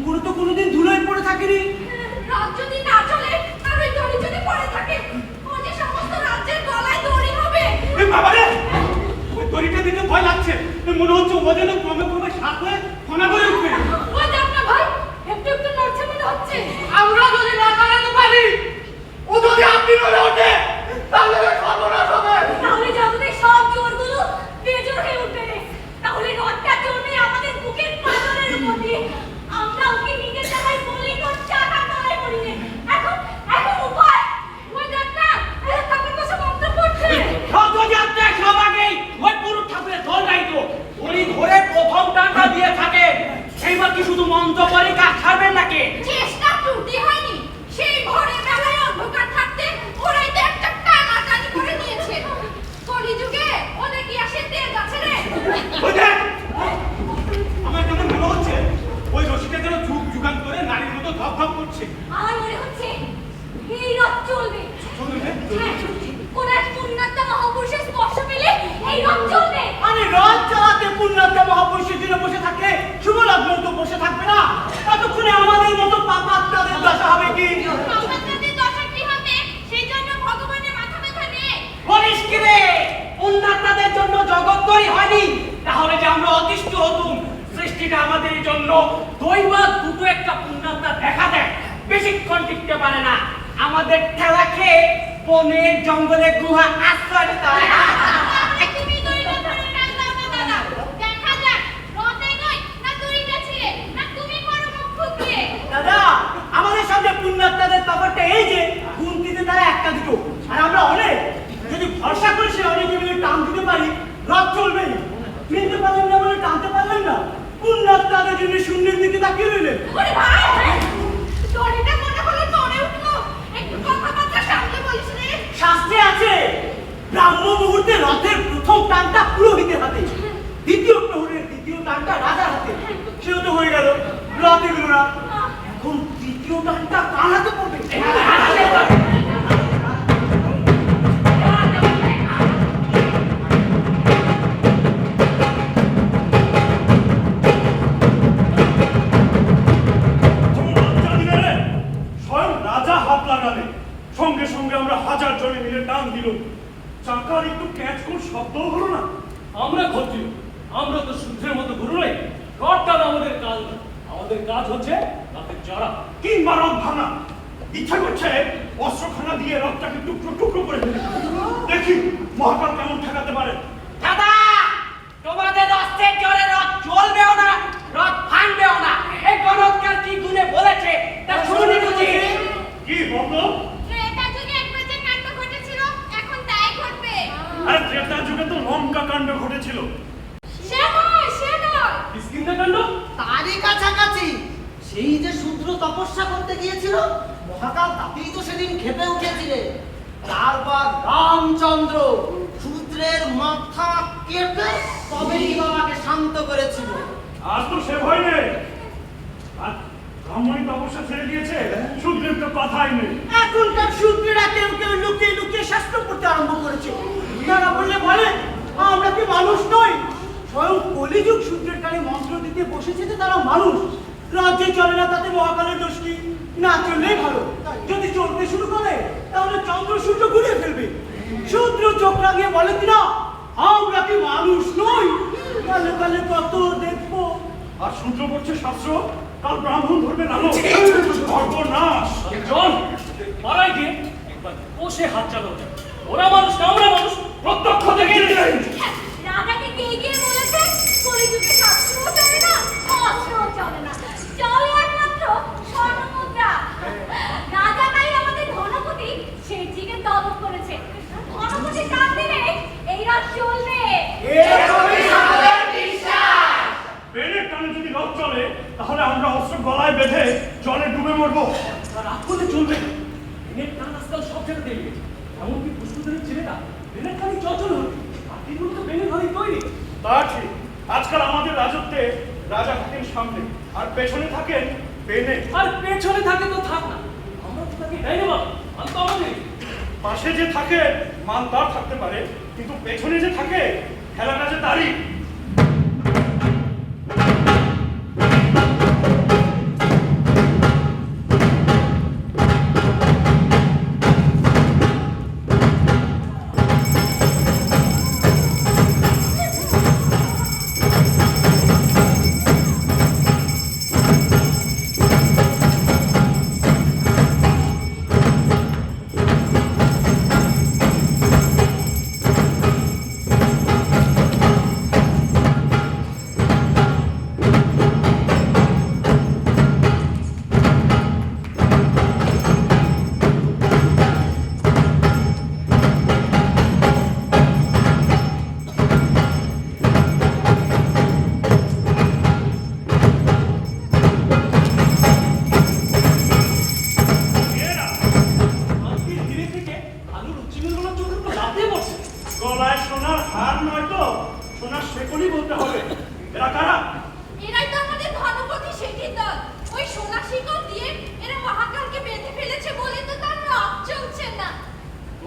উপরে তো কোনোদিন ধুলোয় পড়ে থাকেনি। রাত যদি না চলে আর ওই দড়ি যদি পড়ে থাকে, ও যে সমস্ত রাজ্যের গলায় দড়ি হবে। এ বাবা রে, ওই দড়িটা দেখে ভয় লাগছে। মনে হচ্ছে ও যেন ক্রমে ক্রমে সাপ হয়ে ফনা করে উঠবে। ওই দেখ না ভাই, একটু একটু নড়ছে মনে হচ্ছে। আমরা যদি না নাড়াতে পারি, ও যদি আপনি নড়ে ওঠে, তাহলে সর্বনাশ হবে। তাহলে যে আমাদের সব জোরগুলো বেজোর হয়ে উঠবে রে। তাহলে রথটা চলবে আমাদের বুকের পাথরের উপর দিয়ে। আমরা ওকে নিজের জায়গায় বলি তো চাকা তলায় পড়ি রে। এখন উপায়। ওই দেখ না, ঠাকুর বসে মন্ত্র পড়ছে। রথযাত্রা সবাগেই ওই পুরুষ ঠাকুরের দল রাইতো উনি ধরে প্রথম টাকা দিয়ে থাকেন। সেইবার কি শুধু মন্ত্র পরে কাজ ছাড়বেন নাকি? চেষ্টা ত্রুটি হয়নি। সেই ভোরের বেলায় অন্ধকার থাকতে ওরাই তো একটা টানাটানি করে নিয়েছে। কলিযুগে ওদের কি আসে তেজ আছে রে? ওই দেখ, আমার কেমন মনে হচ্ছে ওই রশিটা যেন যুগ যুগান করে নারীর মতো ধপ ধপ করছে। আমার মনে হচ্ছে এই রথ চলবে। চলবে? হ্যাঁ, কোন এক পুণ্যাত্মা মহাপুরুষের স্পর্শ পেলে এই রথ চলবে। আরে রথ চালাতে পুণ্যাত্মা মহাপুরুষের জন্য বসে থাকলে শুভলগ্ন তো বসে থাকবে না। ততক্ষণে আমাদের মতো পাপাত্মাদের দশা হবে কি? পাপাত্মাদের দশা কি হবে সেই জন্য ভগবানের মাথা ব্যথা নেই। বলিস কি রে? উন্নতদের জন্য জগৎ তৈরি হয়নি, তাহলে যে আমরা অতিষ্ঠ হতুম। সৃষ্টিটা আমাদের জন্য দৈবাত দুটো একটা পুণ্যাত্মা দেখা দেয়, বেশিক্ষণ টিকতে পারে না। আমাদের ঠেলা খেয়ে বনের জঙ্গলে গুহা আশ্রয় নিতে হয়। তুমি দড়িটা ধরে টান দাও না দাদা। দেখা যাক রথ এগোয় না দড়িটা ছিঁড়ে, না তুমি করো মুখ ফুঁকিয়ে। দাদা, আমাদের সামনে পুণ্যাত্মাদের ব্যাপারটা এই যে গুনতিতে তারা একটা দুটো আর আমরা অনেক। যদি ভরসা করে সে অনেকে মিলে টান দিতে পারি, রথ চলবেই। নিতে পারলেন না বলে টানতে পারলেন না, পুণ্যাত্মাদের জন্য শূন্যের দিকে তাকিয়ে রইলেন। ওরে ভাই, দড়িটা মনে হলো নড়ে উঠলো। একটু কথাবার্তা সামনে বলিস রে। শাস্ত্রে আছে ব্রাহ্ম মুহূর্তে রথের প্রথম টানটা পুরোহিতের হাতে, দ্বিতীয় প্রহরের দ্বিতীয় টানটা রাজার হাতে। সেও তো হয়ে গেল, রথ এগুলো না। এখন তৃতীয় টানটা কার হাতে পড়বে? স্বয়ং রাজা হাত লাগালে, সঙ্গে সঙ্গে আমরা 1000 জনে মিলে টান দিল। চাকার একটু ক্যাচ কোন শব্দও হলো না। আমরা ক্ষত্রিয়, আমরা তো সূত্রের মতো গুরু নই। রথ টানা আমাদের কাজ না, আমাদের কাজ হচ্ছে রথের জড়া। কিংবা রথ ভাঙা। ইচ্ছা করছে অস্ত্রখানা দিয়ে রথটাকে টুকরো টুকরো করে ফেলি। দেখি মহাকাল কেমন ঠেকাতে পারে। দাদা, তোমাদের অস্ত্রের জোরে রথ চলবেও না, রথ ভাঙবেও না। এই গণৎকার কি গুণে বলেছে তা শুনি বুঝি? কি বন্ধ? ত্রেতা যুগে একবার যে কাণ্ড ঘটেছিল এখন তাই ঘটবে। আরে ত্রেতা যুগে তো লঙ্কা কাণ্ড ঘটেছিল। সে নয়। কিষ্কিন্ধা কাণ্ড? তারই কাছাকাছি। সেই যে শূদ্র তপস্যা করতে গিয়েছিল, মহাকাল তাতেই তো সেদিন খেপে উঠেছিলেন। তারপর রামচন্দ্র শূদ্রের মাথা কেটে তবেই বাবাকে শান্ত করেছিল। আজ তো সে ভয় নেই। আর ব্রাহ্মণী তপস্যা ছেড়ে দিয়েছে, শূদ্রের তো কথাই নেই। এখনকার শূদ্রেরা কেউ কেউ লুকিয়ে লুকিয়ে শাস্ত্র পড়তে আরম্ভ করেছে। তারা বলে আমরা কি মানুষ নই? স্বয়ং কলিযুগ শূদ্রের কানে মন্ত্র দিতে বসেছে যে তারা মানুষ। রাজ্যে চলে না তাতে মহাকালের দোষ কি? না চললেই ভালো। যদি চলতে শুরু করে তাহলে চন্দ্র সূর্য ঘুরে ফেলবে। শূদ্র চোখ রাঙিয়ে বলে কিনা আমরা কি মানুষ নই? কালে কালে কত দেখবো। আর শূদ্র করছে শাস্ত্র, কাল ব্রাহ্মণ ধরবে নালো। সর্বনাশ। চল পাড়ায় গিয়ে একবার বসে হাত চালাও। ওরা মানুষ না আমরা মানুষ, প্রত্যক্ষ দেখে নেই। রাজাকে কে গিয়ে বলেছে কলিযুগে শাস্ত্রও চলে না, অস্ত্রও চলে না, চলে একমাত্র স্বর্ণমুদ্রা। রাজা তাই আমাদের ধনপতি সেই দিকে তলব করেছে। ধনপতি টান দিলে এই রাত চলবে। পেনের টানে যদি রথ চলে, তাহলে আমরা অস্ত্র গলায় বেঁধে জলে ডুবে মরবো। আর রাত করলে চলবে না। দিনের টান আজকাল সব জায়গাতে এলে গেছে। এমনকি পুষ্পদের ছেলেটা দিনের টানে চচল হবে। আর দিনগুলো তো বেনের ঘরেই তৈরি। তা ঠিক, আজকাল আমাদের রাজত্বে রাজা থাকেন সামনে আর পেছনে থাকেন পেনে। আর পেছনে থাকে তো থাক না, আমরা তো তাকে ডাইনে বাবা, আর তো আমাদের পাশে যে থাকে মান তার থাকতে পারে, কিন্তু পেছনে যে থাকে খেলাটা যে তারই।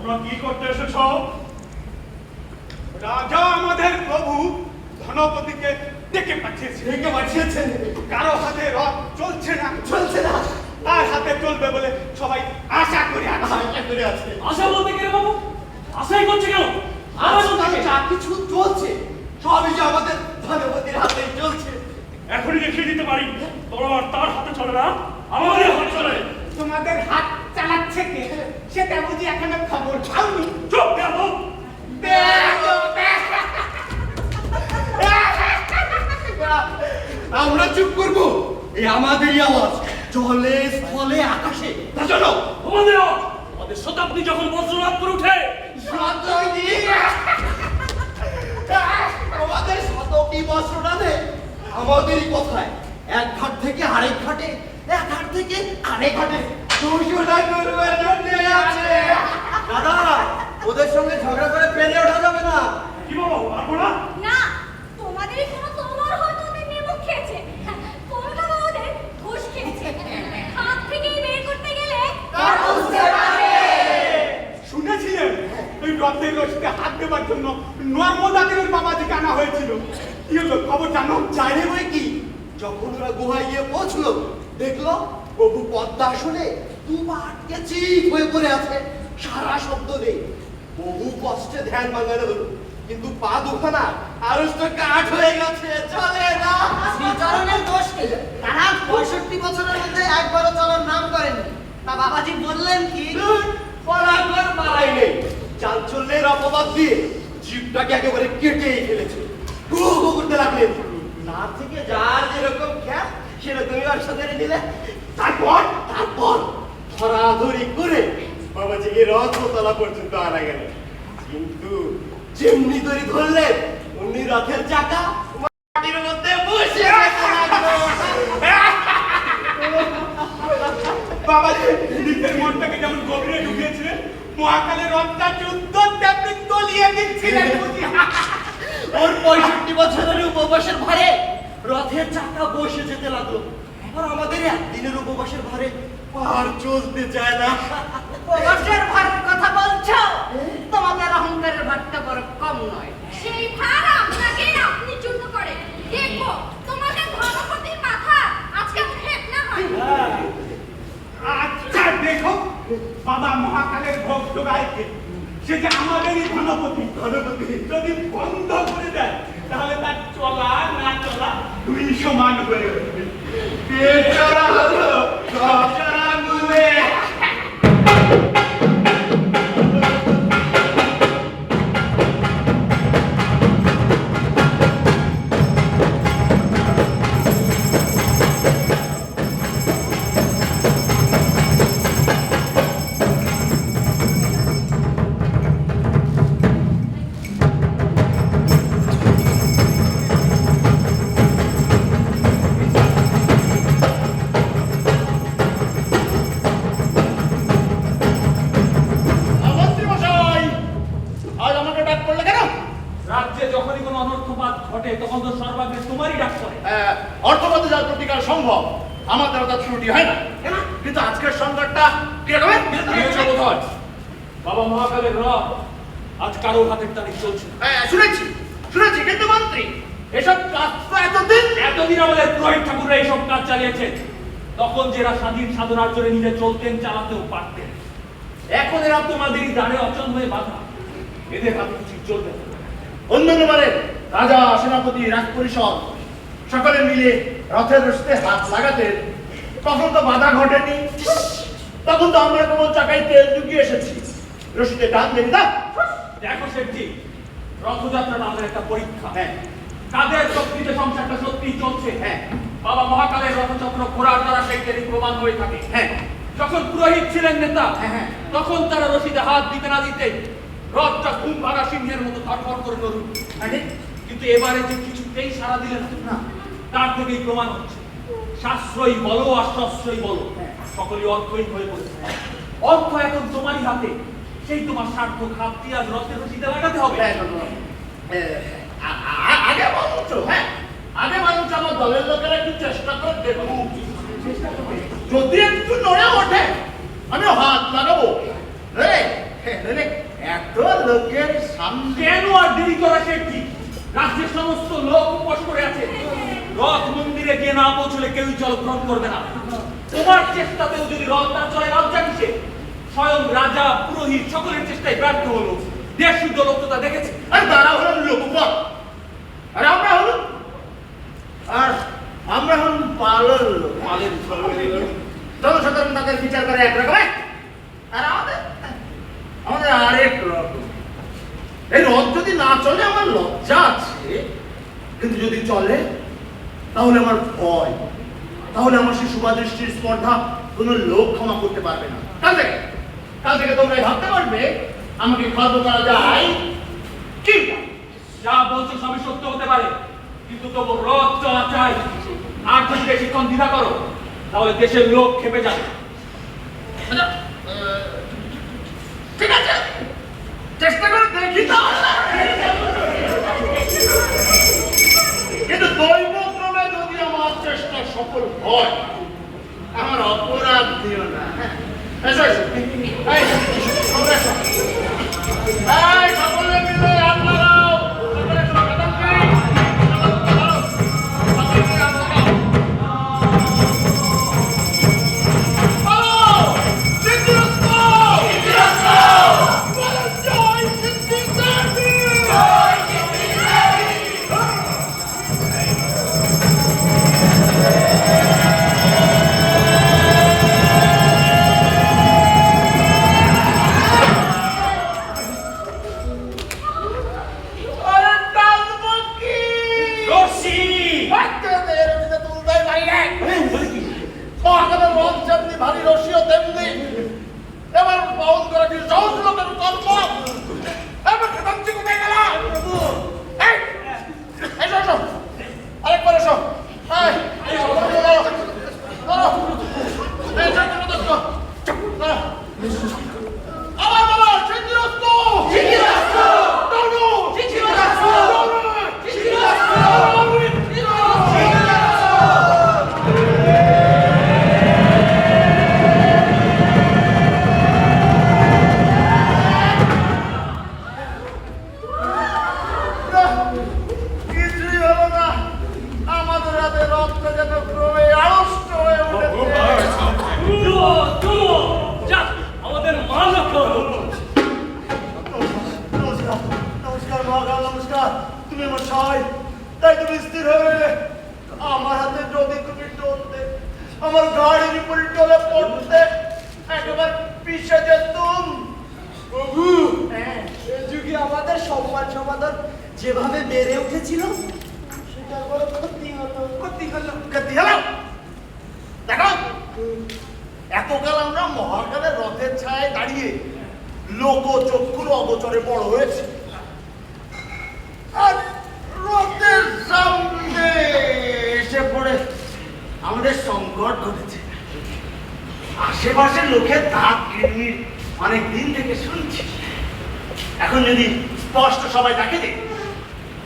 তোমরা কি করতে এসেছ? রাজা আমাদের প্রভু ধনপতিকে ডেকে পাঠিয়েছেন। কারো হাতে রথ চলছে না, তার হাতে চলবে বলে সবাই আশা করে আছে। আশা বলতে গেলে বাবু আশাই করছে কেন? আমার আজকাল যা কিছু চলছে সবই যে আমাদের ধনপতির হাতেই চলছে। এখনই দেখিয়ে দিতে পারি তলোয়ার তার হাতে চলে না, আমাদের হাতে চলে। তোমাদের হাত চালাচ্ছে কে সেটা বুঝি এখনো খবর পাওনি? চুপ করো। আমরা চুপ করব? এই আমাদেরই আওয়াজ জলে স্থলে আকাশে। তা চলো আমাদের শতাব্দী যখন বজ্রপাত করে উঠে আমাদের শতকী বস্ত্রটাতে আমাদেরই কথায় এক ঘাট থেকে আরেক ঘাটে, এক ঘাট থেকে আরেক ঘাটে ঘোষণা করবার জন্য আছে। দাদা, ওদের সঙ্গে ঝগড়া করে পেরে ওঠা যাবে না। কি বলো, পারবো না? না, তোমাদেরই কোনো তলোয়ার হয়তো ওদের নিমক খেয়েছে। কলকাতা ওদের ঘুষ খেয়েছে। হাত থেকেই বের করতে গেলে কার বুঝতে পারে? শুনেছিলেন এই রথের রশিতে হাত দেবার জন্য নর্মদাদেবের বাবাজিকে আনা হয়েছিল। কি হলো খবর জানো? জানে বই কি, যখন ওরা গুহায় গিয়ে পৌঁছলো দেখলো প্রভু পদ্মাসনে দুপা আটকে চিত হয়ে পড়ে আছে, সারা শব্দ নেই। বহু কষ্টে ধ্যান ভাঙানো হলো, কিন্তু পা দুখানা আরষ্ট কাঠ হয়ে গেছে, চলে না। শ্রীচরণের দোষ কি? তারা 65 বছরের মধ্যে একবারও চলার নাম করেনি। তা বাবাজি বললেন কি? পরাগর মারাই নেই, চাঞ্চল্যের অপবাদ দিয়ে জীবটাকে একেবারে কেটেই ফেলেছে। গো গো করতে লাগলেন। তার থেকে যার যেরকম খ্যাপ সেরকমই ওর সাথে নিলে। তারপর ধরাধরি করে বাবাজিকে রথতলা পর্যন্ত আনা গেল। কিন্তু যেমনি দড়ি ধরলেন উনি রথের চাকা মাটির মধ্যে বসে বাবাজি নিজের মনটাকে যেমন গভীরে ঢুকিয়েছিলেন, মহাকালের রথটা যুদ্ধ তেমনি তলিয়ে দিচ্ছিলেন বুঝি। ওর 65 বছরের উপবাসের ভারে রথের চাকা বসে যেতে লাগলো। আর আমাদের একদিনের উপবাসের ভারে পার চলতে চায় না। প্রবাসের ভারের কথা বলছো? তোমাদের অহংকারের ভারটা বড় কম নয়। সেই ভার আপনাকে আপনি চূর্ণ করে দেখবো তোমাদের ধনপতির মাথা আজকে হেট না হয়। আচ্ছা দেখো, বাবা মহাকালের ভক্ত গায়কে সে যে আমাদেরই ধনপতি যদি বন্ধ করে দেয় তাহলে তার চলা না চলা দুই সমান হয়ে উঠবে। বেচারা হলো বেচারা মুলে। রাজ্যে যখনই কোনো অনর্থপাত ঘটে তখন তো সর্বাগ্রে তোমারই ডাক পড়ে। অর্থপাতে যার প্রতিকার সম্ভব আমাদের তা ত্রুটি হয় না, কিন্তু আজকের সংকটটা কিরকম বাবা মহাকালের রথ আজ কারো হাতের তারিখ চলছে না। শুনেছি কিন্তু মন্ত্রী এসব কাজ তো এতদিন আমাদের পুরোহিত ঠাকুররা এইসব কাজ চালিয়েছে, তখন যারা স্বাধীন সাধনার জন্য নিজে চলতেন চালাতেও পারতেন। এখন এরা তোমাদেরই দ্বারে অচল হয়ে বাধা, এদের হাতে কিছু চলবে না। অন্যান্য বারে রাজা সেনাপতি রাজ পরিষদ সকলে মিলে রথের রশিতে হাত লাগাতেন, তখন তো বাধা ঘটেনি। তখন তো আমরা কেবল চাকায় তেল ঢুকিয়ে এসেছি, রশিতে টান দেনি না। দেখো শেঠজি, রথযাত্রাটা আমাদের একটা পরীক্ষা। হ্যাঁ, কাদের শক্তিতে সংসারটা সত্যিই চলছে। হ্যাঁ। বাবা মহাকালের রথচক্র ঘোরার দ্বারা সেইটারই প্রমাণ হয়ে থাকে। হ্যাঁ। যখন পুরোহিত ছিলেন নেতা, হ্যাঁ। তখন তারা রশিদে হাত দিতে না দিতে রথটা ঘুম ভাঙা সিংহের মতো ধরফর করে নড়ুন। কিন্তু এবারে যে কিছুতেই সারা দিলেন না, তার থেকেই প্রমাণ হচ্ছে সাশ্রয়ী বলো আর সশ্রয়ী বলো সকলই অর্থহীন হয়ে পড়েছে। অর্থ এখন তোমারই হাতে, সেই তোমার সার্থক হাত দিয়ে আজ রথের রশিদে লাগাতে হবে। আগে বরঞ্চ আমার দলের লোকেরা একটু চেষ্টা করে দেখুক, যদি একটু নড়ে ওঠে আমি হাত লাগাবো। লোকের সামনে। কেন আর দেরি করা শেঠজি? রাজ্যের সমস্ত লোক উপোস করে আছে। রথ মন্দিরে গিয়ে না পৌঁছলে কেউই জল গ্রহণ করবে না। তোমার চেষ্টাতেও যদি রথ না চলে, লজ্জা কিসে? স্বয়ং রাজা পুরোহিত সকলের চেষ্টায় ব্যর্থ হলো। দেশ শুদ্ধ লোক তো তা দেখেছে। আর তারা হলেন লোকপাল, আর আমরা হলাম পালন লোক। মালের জনসাধারণ তাদের বিচার করে একরকম, আর আমাদের আরেক রকম। এই রথ যদি না চলে আমার লজ্জা আছে, কিন্তু যদি চলে তাহলে আমার ভয়, তাহলে আমার সেই শুভাদৃষ্টির স্পর্ধা কোনো লোক ক্ষমা করতে পারবে না। কাল থেকে তোমরা ভাবতে পারবে আমাকে খাদ্য করা যায় কি? যা বলছো সবই সত্য হতে পারে, কিন্তু তবু রথ চলা চাই। আর যদি বেশিক্ষণ দ্বিধা করো তাহলে দেশের লোক খেপে যাবে। ঠিক আছে, চেষ্টা করে দেখি তাহলে। কিন্তু দৈবক্রমে যদি আমার চেষ্টা সফল হয়, আমার অপরাধ দিও না। এসো এসো, এই, তোমরা এসো। এই, সকলে মিলে হাত লাগাও। সকলে এসো, কাতান কি? সকলে মিলে হাত লাগাও। বলো, সিদ্ধিরস্ত! বলো, জয় সিদ্ধি দেবী! আরে টানবো কি? রশি! বাচ্চা মেয়ের দিকে তুলতে বাইরে। মহাকালের রথ যেমনি ভারী রশিও তেমনি। এবার বহন করা কি সহজ লোকের কর্ম? এবার খেতাঞ্চি কোথায় গেল? এই, এসো এসো, আরেকবার এসো। এই, ধরো, ধরো। এই, চলো, ধরো। ধরো। আবার বলো, সিদ্ধিরস্ত! সিদ্ধিরস্ত! তনু! সিদ্ধিরস্ত! সিদ্ধিরস্ত! কিছুই হলো না। আমাদের হাতে রক্ত যেন ক্রমে আড়ষ্ট হয়ে উঠেছে। যাক, আমাদের মান রক্ষা হলো। নমস্কার, নমস্কার মহাকাল, নমস্কার। তুমি আমার সহায়, তাই তুমি স্থির হয়ে রইলে। আমার হাতে যদি তুমি চলতে, আমার গাড়ির উপরে চলে পড়তে, একেবারে পিছে যেতুম। প্রভু, এ যুগে আমাদের সম্মান সমাধান যেভাবে বেড়ে উঠেছিল, সেটার বড় ক্ষতি হলো। ক্ষতি হলো। দেখো, এতকাল আমরা মহাকালের রথের ছায়ায় দাঁড়িয়ে লোকচক্ষুর অগোচরে বড় হয়েছে, আর রথের সামনে এসে পড়ে আমাদের সংকট ঘটেছে। আশেপাশের লোকের দাঁত কিরমির অনেক দিন থেকে শুনছি। এখন যদি স্পষ্ট সবাই দেখে দিই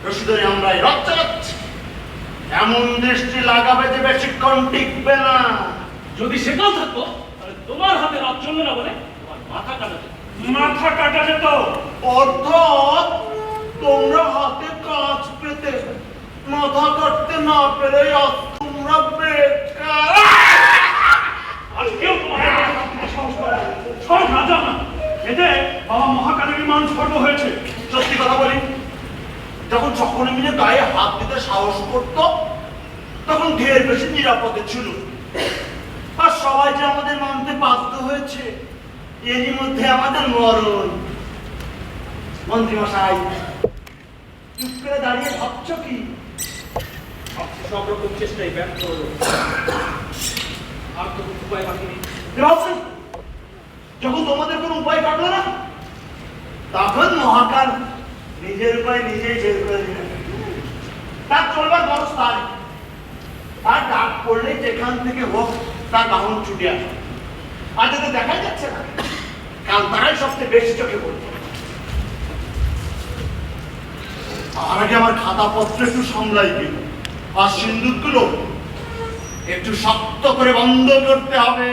রশি ধরে আমরা এই রথ চালাচ্ছি, এমন দৃষ্টি লাগাবে যে বেশিক্ষণ টিকবে না। যদি সেটাও থাকতো তাহলে তোমার হাতে রথ চলবে না বলে তোমার মাথা কাটা যেত। মাথা কাটা যেত। অর্থাৎ তোমরা হাতে কাজ পেতে মাথা কাটতে না পেরে আজ তোমরা বেকার। আর কেউ তোমাদের মাথা কাটতে সাহস করে না। সব রাজা না, এতে বাবা মহাকালের মান স্বর্গ হয়েছে। সত্যি কথা বলি, যখন সকলে মিলে গায়ে হাত দিতে সাহস করত, তখন ঢের বেশি নিরাপদে ছিল। আর সবাই যে আমাদের মানতে বাধ্য হয়েছে, এরই মধ্যে আমাদের মরণ। মন্ত্রী মশাই, চুপ করে দাঁড়িয়ে ভাবছ কি? সব রকম চেষ্টাই ব্যর্থ হলো। আর তো কোনো উপায় বাকি নেই। ভাবছি, যখন তোমাদের কোনো উপায় কাটলো না, তখন মহাকাল নিজের উপায় নিজেই বের করে দিলেন। তার চলবার ব্যবস্থা, তার ডাক পড়লে যেখান থেকে হোক তার বাহন ছুটে আসে। আর যাতে দেখাই যাচ্ছে না, কাল তারাই সবচেয়ে বেশি চোখে পড়বে। আর আগে আমার খাতাপত্র একটু সামলাই দিল, আর সিন্দুকগুলো একটু শক্ত করে বন্ধ করতে হবে।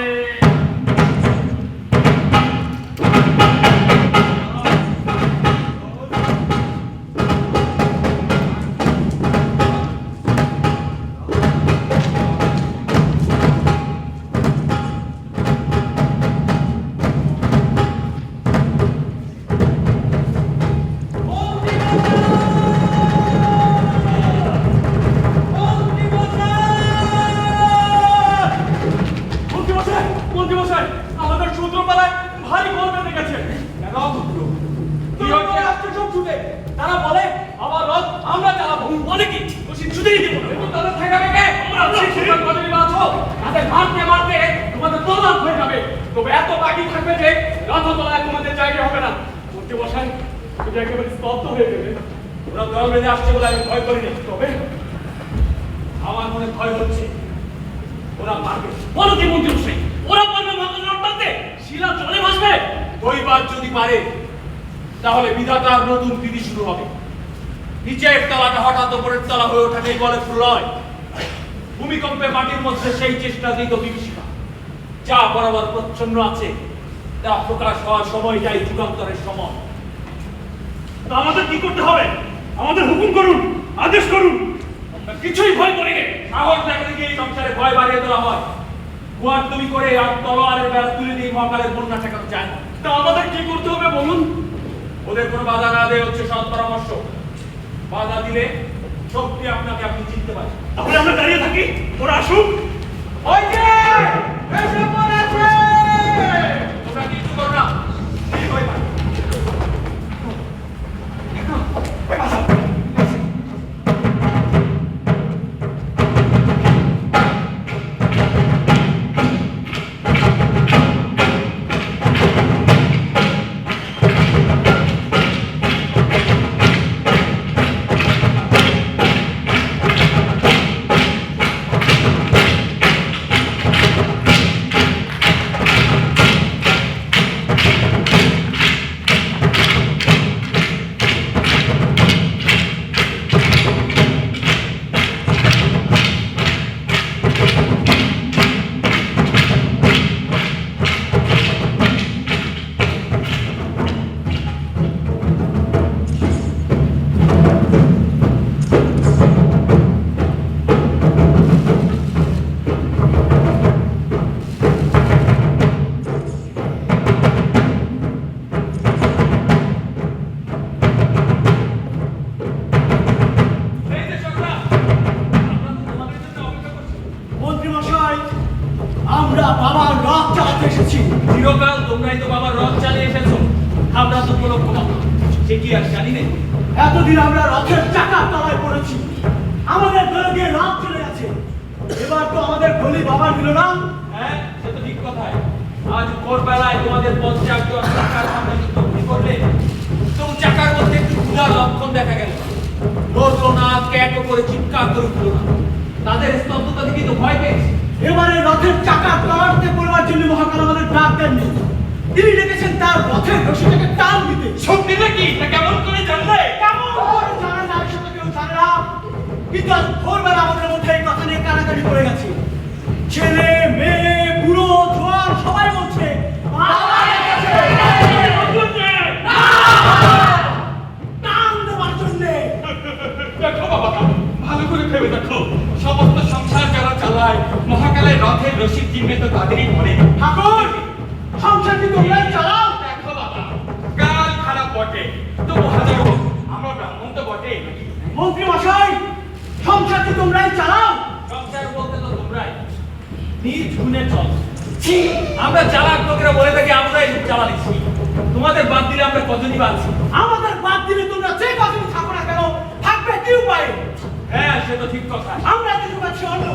তারা বলে আবার রথ আমরা চালাবো, বলে কি খুশি ছুটিয়ে দেবো না। কিন্তু তাদের ঠেকাবে কে? তোমরা আছি সেখানে কতদিন আছো, তাদের মারতে মারতে তোমাদের তলাপ হয়ে যাবে। তবে এত বাকি থাকবে যে রথতলায় তোমাদের জায়গা হবে না। মন্ত্রী মশাই তুমি একেবারে স্তব্ধ হয়ে যাবে। ওরা দল বেঁধে আসছে বলে আমি ভয় করিনি, তবে আমার মনে ভয় হচ্ছে ওরা মারবে। বলো কি মন্ত্রী মশাই, ওরা পারবে মহাকালের রথটাতে? শিলা জলে ভাসবে? দৈবাত যদি পারে তাহলে বিধাতার নতুন বিধি শুরু হবে। নিচের তলাটা হঠাৎ উপরের তলা হয়ে ওঠাকেই বলে প্রলয়। ভূমিকম্পে মাটির মধ্যে সেই চেষ্টা দিত বিভীষিকা। যা বরাবর প্রচ্ছন্ন আছে তা প্রকাশ হওয়ার সময়টাই যুগান্তরের সময়। তা আমাদের কি করতে হবে? আমাদের হুকুম করুন, আদেশ করুন। আমরা কিছুই ভয় করি না। সাহস দেখাতে গিয়ে এই সংসারে ভয় বাড়িয়ে তোলা হয়। কুয়ার তুমি করে আর তলোয়ারের বেড়া তুলে দিয়ে মহাকালের বন্যা ঠেকানো যায় না। তা আমাদের কি করতে হবে বলুন? ওদের কোনো বাধা না দেয় হচ্ছে সৎ পরামর্শ। বাধা দিলে শক্তি আপনাকে আপনি চিনতে পারেন। তাহলে আমরা দাঁড়িয়ে থাকি, ওরা আসুক। ওই যে এসে পড়েছে, তোমরা কিছু করো না, এই ভয় পায়। আমরা বাবার রথ চালাতে এসেছি। চিরকাল তোমরাই তো বাবার রথ চালিয়ে এসেছো, আমরা তো কোনো ক্ষমা সে কি আর জানি না। এতদিন আমরা রথের চাকার তলায় পড়েছি, আমাদের গলে দিয়ে রথ চলে গেছে। এবার তো আমাদের বলি বাবা দিল না। হ্যাঁ, সে তো ঠিক কথাই। আজ ভোরবেলায় তোমাদের পঞ্চায়েত চাকার সামনে তৈরি করলে তবু চাকার মধ্যে একটু ক্ষুধার লক্ষণ দেখা গেল। নড়লো না, ক্যাটো করে চিৎকার করে উঠলো না। তাদের স্তব্ধতা দেখে তো ভয় পেয়েছে। এবারে রথের চাকা তলাতে পড়বার জন্য মহাকাল আমাদের ডাক দেননি, তিনি ডেকেছেন তার রথের রশিটাকে টান দিতে। সত্যি নাকি? তা কেমন করে জানলে? কেমন করে জানে না, সেটা কেউ জানে না। কিন্তু আজ ভোরবেলা আমাদের মধ্যে এই কথা নিয়ে কানাকানি পড়ে গেছে। ছেলে মেয়ে বুড়ো জোয়ান সবাই বলছে বাবা এসেছে। টান দেওয়ার জন্যে। দেখো বাবা, ভালো করে ভেবে দেখো, সমস্ত সংসার যারা চালায় মহাকালের রথের রশিদ জিম্মে তো তাদেরই পড়ে। ঠাকুর, সংসার কি তোমরাই চালাও? দেখো বাবা, কাল খারাপ বটে, তবু হাজারো আমরা ব্রাহ্মণ তো বটে নাকি? মন্ত্রী মশাই, সংসার কি তোমরাই চালাও? সংসার বলতে তো তোমরাই নিজ গুণে চল। আমরা চালাক লোকেরা বলে থাকি আমরাই চালাচ্ছি, তোমাদের বাদ দিলে আমরা কজনই বাঁচছি। আমাদের বাদ দিলে তোমরা যে কদিন থাকো না কেন, থাকবে কি উপায়? হ্যাঁ, সে তো ঠিক কথা। আমরা কিছু পাচ্ছি অন্য,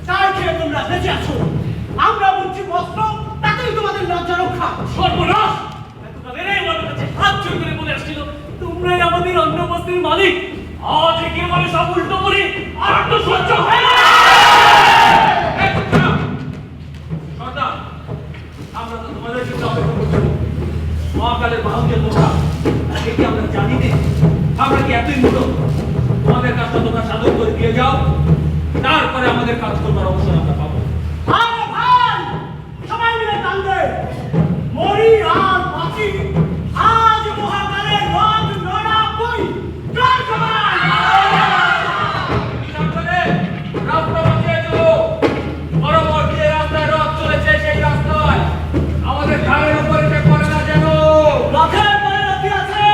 তাই খেয়ে তোমরা বেঁচে আছো। আমরা বলছি বস্ত্র, তাতেই তোমাদের লজ্জা রক্ষা। সর্বনাশ! এতকালের এই আমার কাছে হাত জোর করে বলে আসছিল তোমরাই আমাদের অন্ন বস্তির মালিক। আজ একেবারে সব উল্টো করি, আর তো সহ্য হয় না। সর্দার, আমরা তো তোমাদের জন্য অপেক্ষা করছি। মহাকালের বাহুকে তোমরা তাকে কি আমরা জানি না? আমরা কি এতই মূল? তোমাদের কাজটা তোমরা সাধন করে দিয়ে যাও, তারপরে আমাদের কাজ করবার অবসর আমরা পাবো। আরে ভাই, সবাই মিলে কান্দে মরি আর বাঁচি, আজ মহাকালের রথ নড়া বই। জয় সবাই। সাবধানে, রাস্তা বাঁচিয়ে চলো। বরাবর যে রাস্তায় রথ চলেছে সেই রাস্তায় আমাদের ঘাড়ের উপরে সে পড়ে না যেন। রথের পরে রথি আছে,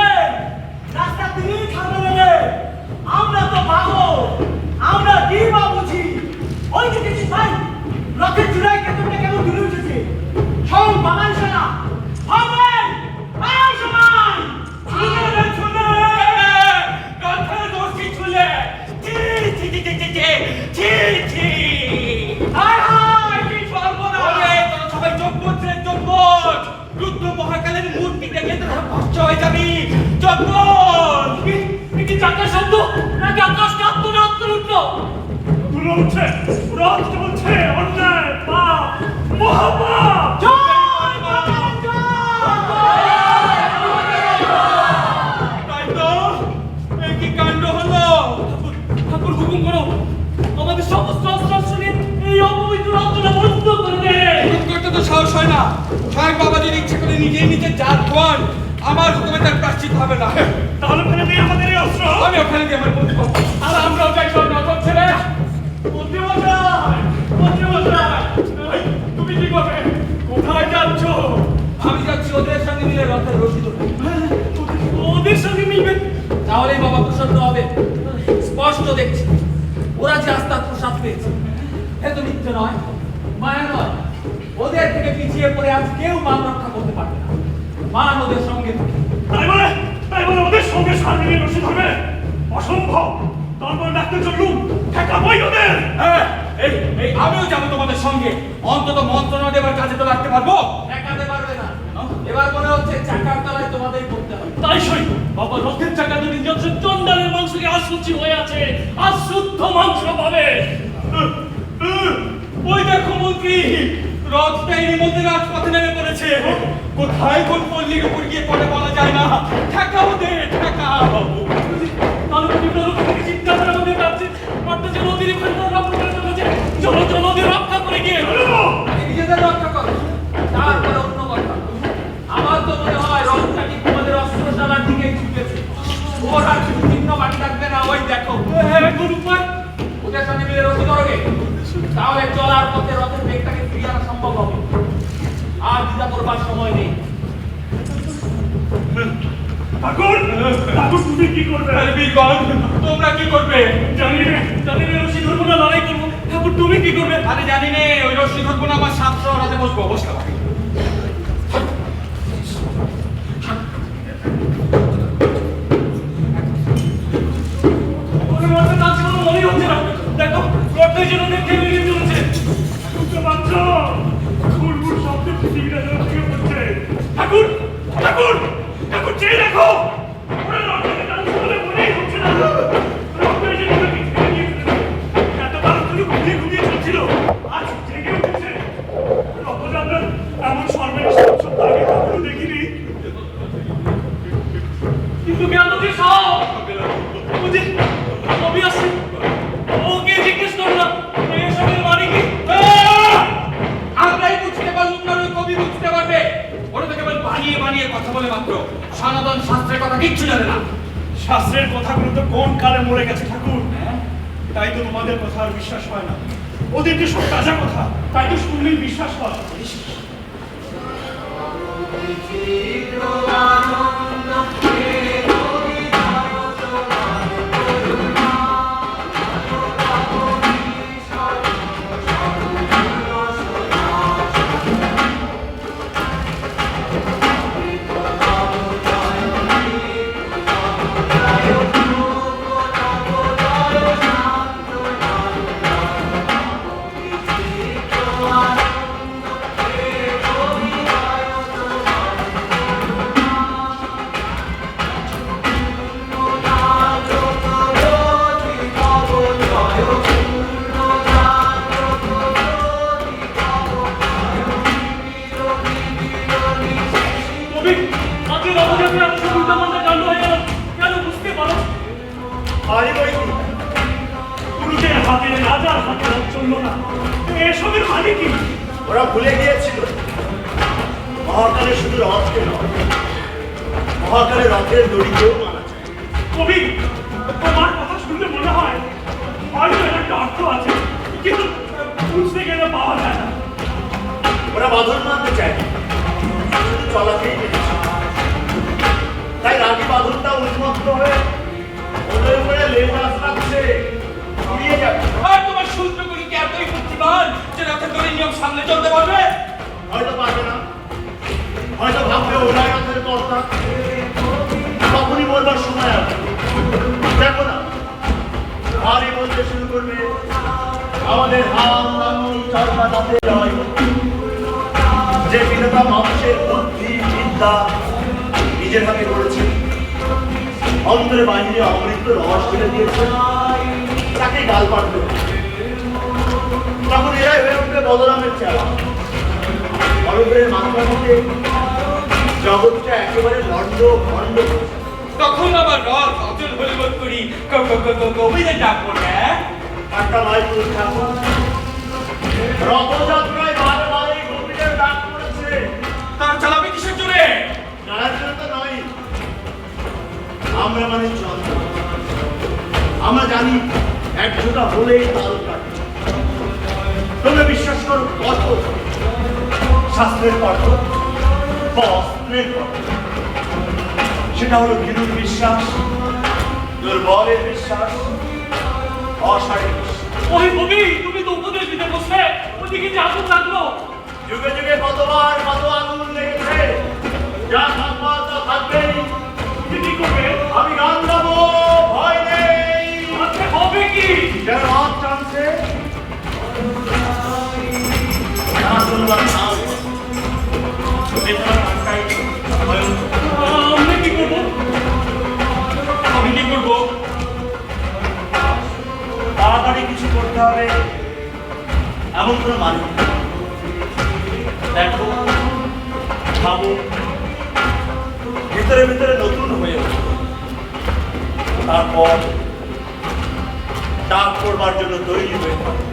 রাস্তা তিনি সামনে নেবে। আমরা তো বাহক, আমরা কি বা বুঝি? ওই যে দেখি ভাই, উঠছে, রথ চলছে, অন্যায়, পাপ, মহাপাপ। জয় বাংলার জয়! তাই তো, এ কি কাণ্ড হলো? ঠাকুর হুকুম করো, আমাদের সমস্ত অস্ত্র নিয়ে এই অপবিত্র রথটা বন্ধ করে দে। হুকুম করতে তো সাহস হয় না। স্বয়ং বাবাজির ইচ্ছে করে নিজেই নিজে জাত খোয়ান, আমার হুকুমে তার প্রাশ্চিত হবে না। তাহলে ফেলে দিই আমাদের এই অস্ত্র। আমি ওখানে গিয়ে আমার বন্ধু পাবো। আর আমরাও যাই সব নজর ছেড়ে। তুমি কি করবে? কোথায় যাচ্ছ? আমি যাচ্ছি ওদের সঙ্গে মিলে রথের রশি ধরবো। ওদের সঙ্গে মিলবে? তাহলেই বাবা প্রসন্ন হবে। স্পষ্ট দেখছি ওরা যে আস্তার প্রসাদ পেয়েছে, এ তো মিথ্যে নয়, মায়া নয়। ওদের থেকে পিছিয়ে পড়ে আজ কেউ মান রক্ষা করতে পারবে না। মান ওদের সঙ্গে থাকে। তাই বলে ওদের সঙ্গে সামনে নিয়ে রশি ধরবে? অসম্ভব। তারপর ডাকতে চললুম, ঠেকাবই ওদের। হ্যাঁ, এই আমিও যাবো তোমাদের সঙ্গে। অন্তত মন্ত্রণা দেবার কাজে তো লাগতে পারবো। ঠেকাতে পারবে না। এবার মনে হচ্ছে চাকার তলায় তোমাদেরই করতে হবে। তাই সই বাবা, রথের চাকা যদি নিজস্ব চন্ডালের মাংসকে আসুচি হয়ে আছে, আর শুদ্ধ মাংস পাবে। ওই দেখো মন্ত্রী, রথটা এরই মধ্যে রাজপথে নেমে পড়েছে। কোথায় কোন পল্লীর উপর গিয়ে পড়ে বলা যায় না। ঠেকাও ওদের, ঠেকাও। চিন্তা করে আমাদের কাছে মাত্র যে নদীর রক্ষা করে চলেছে, চলো নদী রক্ষা করে গিয়ে আগে নিজেদের রক্ষা করো, তারপরে অন্য কথা। আমার তো মনে হয় রথটা কি তোমাদের অস্ত্রশালার দিকেই ছুটেছে। ওরা চিহ্ন বাকি থাকবে না। ওই দেখো ওদের সঙ্গে মিলে রশি ধরবে, তাহলে চলার পথে রথের বেগটাকে ফিরিয়ে আনা সম্ভব হবে। আর দ্বিধা করবার সময় নেই। ঠাকুর, তুমি কি করবে? বীরগণ, তোমরা কি করবে? জানি না রশি ধরবো না লড়াই করবো। ঠাকুর তুমি কি করবে? আমি জানি নে, ওই রশি ধরবো না, আমার শাস্ত্র রাতে বসবো। বসতে হবে। ওদের মধ্যে নাচ কোনো মনেই হচ্ছে না। দেখো, রথটাই যেন দেখে লেগে চলেছে। শুনতে পাচ্ছ? ঘুরঘুর শব্দে পৃথিবীটা যেন ভেঙে পড়ছে। ঠাকুর, চেয়ে দেখো। ওরা রথটাকে টানছে বলে মনেই হচ্ছে না। রথটাই যেন নাকি ঠেলে নিয়ে ফেলেছে। এতকাল ধরে ঘুমিয়ে চলছিল, আজ জেগে উঠেছে। রথযাত্রা এমন সর্বনাশ সপ্তাহ আগে কখনো দেখিনি। কিন্তু কেন যে সব কবি আসছে, ওকে জিজ্ঞেস করো না এসবের মানে কি। আমরাই বুঝতে পারলাম না, ওই কবি বুঝতে পারবে। ওরা তো কেবল বানিয়ে বানিয়ে কথা বলে মাত্র, সনাতন শাস্ত্রের কথা কিচ্ছু জানে না। শাস্ত্রের কথাগুলো তো কোন কালে মরে গেছে ঠাকুর। তাই তো তোমাদের কথা আর বিশ্বাস হয় না। ওদের তো সব তাজা কথা, তাই তো শুনলেই বিশ্বাস হয়। পুরুষের হাতে রাজার হাতে চললো না, এসবের মানে কি? ওরা ভুলে গিয়েছিল মহাকালে শুধু রথকে নয়, মহাকালে রথের দড়িকেও মানা যায়। কবি, তোমার কথা শুনলে মনে হয় হয়তো এর একটা অর্থ আছে, কিন্তু বুঝতে গেলে পাওয়া যায় না। ওরা বাঁধন মানতে চায়, শুধু চলাকেই পেরেছে। তাই রাগী বাঁধনটা উন্মত্ত হয়ে ওদের উপরে লেবাস রাখছে, উড়িয়ে যাবে। আর তোমার সূত্রগুলি কি এতই বুদ্ধিমান যে রথের দড়ির নিয়ম সামনে চলতে পারবে? হয়তো পারবে না, হয়তো ভাববে ওরাই রথের কর্তা। তখনই বলবার সময় আসবে, দেখো না ভারী বলতে শুরু করবে আমাদের হাত আঙুল চরকা দাঁতে জয়। যে বিধাতা মানুষের বুদ্ধি বিদ্যা নিজের হাতে করেছে, অন্তরে বাহিরে অমৃত রস ফেলে দিয়েছে, তাকে গাল পাঠবে। তখন এরাই হয়ে উঠবে বলরামের চেলা। বলদের মাথা থেকে জগৎটা একেবারে লন্ড ভণ্ড। তখন আবার রথ অচল হলে বোধ করি কবিদের ডাক পড়বে। একটা নয় পুরুষ ঠাকুর, রথযাত্রায় বারে বারে গোপীদের ডাক পড়েছে। তার চালাবে কিসের জোরে? নারায়ণ জন্য তো নয়, আমরা মানে চন্দ্র। আমরা জানি একজোটা হলেই তাল কাটে। তোমরা বিশ্বাস করো কত শাস্ত্রের পাঠ্য বা অস্ত্রের পাঠ্য, সেটা হলো বিরূপ বিশ্বাস, দুর্বলের বিশ্বাস, অসারের বিশ্বাস। ওই কবি তুমি তো উপদেশ দিতে বসলে, ওদিকে যে আগুন লাগলো। যুগে যুগে কতবার কত আগুন লেগেছে, যা থাকবার তা থাকবেই। তুমি কি করবে? আমি গান গাবো, ভয় নেই। আচ্ছা হবে কি? যেন রথ টানছে, না শুনবার নাও, বেদনা টানটাই ভয়ঙ্কর। আমি কি করবো? আমি কি করবো? তাড়াতাড়ি কিছু করতে হবে এমন কোনো মানে নেই। দেখো, ভাবো, ভিতরে ভিতরে নতুন হয়ে ওঠে। তারপর ডাক করবার জন্য তৈরি হয়ে থাকে।